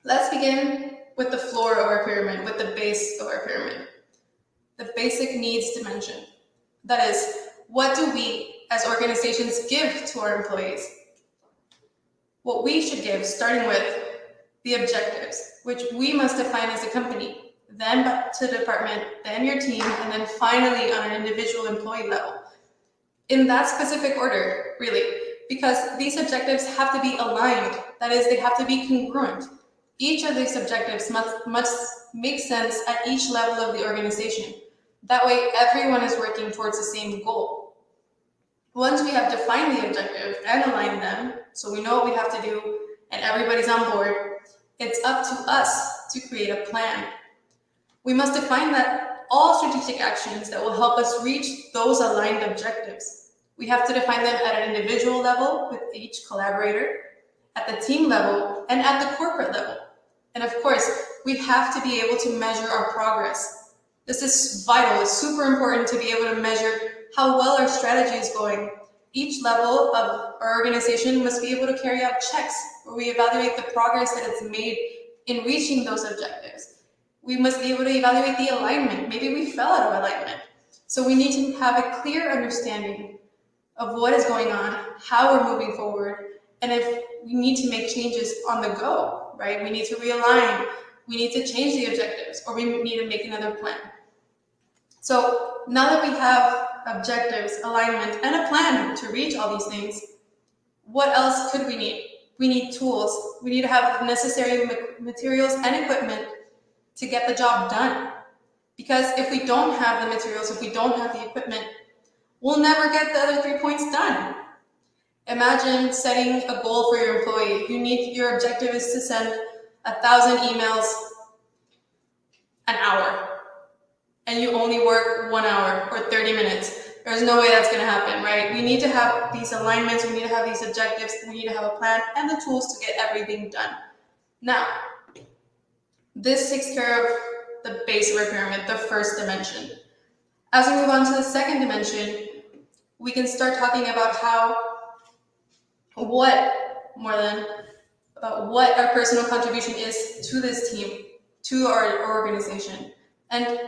Let's begin with the floor of our pyramid, with the base of our pyramid. The basic needs dimension. That is, what do we as organizations give to our employees? What we should give, starting with the objectives, which we must define as a company, then to the department, then your team, and then finally on an individual employee level. In that specific order, really, because these objectives have to be aligned. That is, they have to be congruent. Each of these objectives must make sense at each level of the organization. That way, everyone is working towards the same goal. Once we have defined the objective and aligned them, so we know what we have to do and everybody's on board, it's up to us to create a plan. We must define that all strategic actions that will help us reach those aligned objectives. We have to define them at an individual level with each collaborator, at the team level, and at the corporate level. And of course, we have to be able to measure our progress. This is vital. It's super important to be able to measure how well our strategy is going. Each level of our organization must be able to carry out checks where we evaluate the progress that it's made in reaching those objectives. We must be able to evaluate the alignment. Maybe we fell out of alignment. So we need to have a clear understanding of what is going on, how we're moving forward, and if we need to make changes on the go, right? We need to realign, we need to change the objectives, or we need to make another plan. So now that we have objectives, alignment, and a plan to reach all these things, what else could we need? We need tools. We need to have necessary materials and equipment to get the job done. Because if we don't have the materials, if we don't have the equipment, we'll never get the other 3 points done. Imagine setting a goal for your employee. Your objective is to send 1,000 emails an hour, and you only work 1 hour or 30 minutes. There's no way that's gonna happen, right? We need to have these alignments, we need to have these objectives, we need to have a plan and the tools to get everything done. Now, this takes care of the base of our pyramid, the first dimension. As we move on to the second dimension, we can start talking about what our personal contribution is to this team, to our organization. And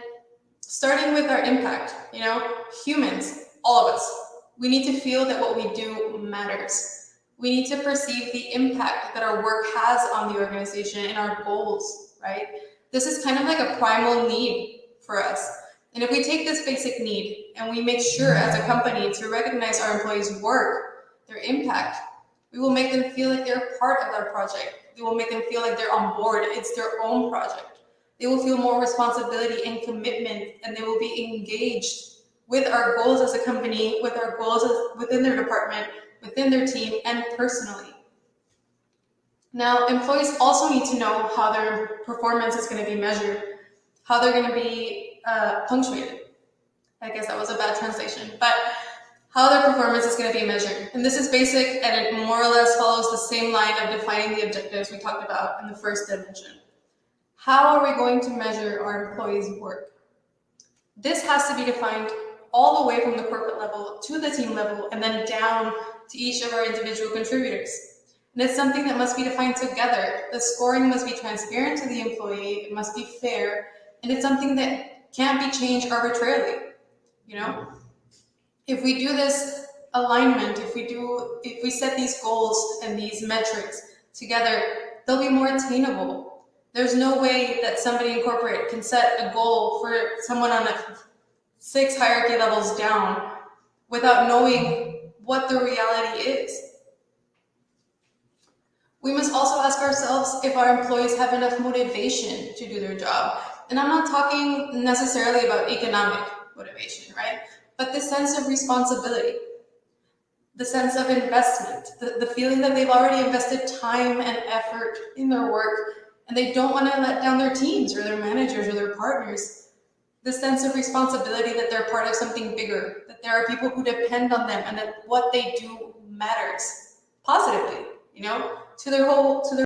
starting with our impact, humans, all of us, we need to feel that what we do matters. We need to perceive the impact that our work has on the organization and our goals, right? This is kind of like a primal need for us. And if we take this basic need and we make sure as a company to recognize our employees' work, their impact, we will make them feel like they're part of our project. We will make them feel like they're on board. It's their own project. They will feel more responsibility and commitment, and they will be engaged with our goals as a company, with our goals within their department, within their team, and personally. Now, employees also need to know how their performance is going to be measured, how they're going to be punctuated. I guess that was a bad translation, but how their performance is going to be measured. And this is basic, and it more or less follows the same line of defining the objectives we talked about in the first dimension. How are we going to measure our employees' work? This has to be defined all the way from the corporate level to the team level and then down to each of our individual contributors. And it's something that must be defined together. The scoring must be transparent to the employee, it must be fair, and it's something that can't be changed arbitrarily. If we do this alignment, if we set these goals and these metrics together, they'll be more attainable. There's no way that somebody in corporate can set a goal for someone on 6 hierarchy levels down without knowing what the reality is. We must also ask ourselves if our employees have enough motivation to do their job. And I'm not talking necessarily about economic motivation, right? But the sense of responsibility, the sense of investment, the feeling that they've already invested time and effort in their work, and they don't want to let down their teams or their managers or their partners. The sense of responsibility that they're part of something bigger, that there are people who depend on them, and that what they do matters positively, to their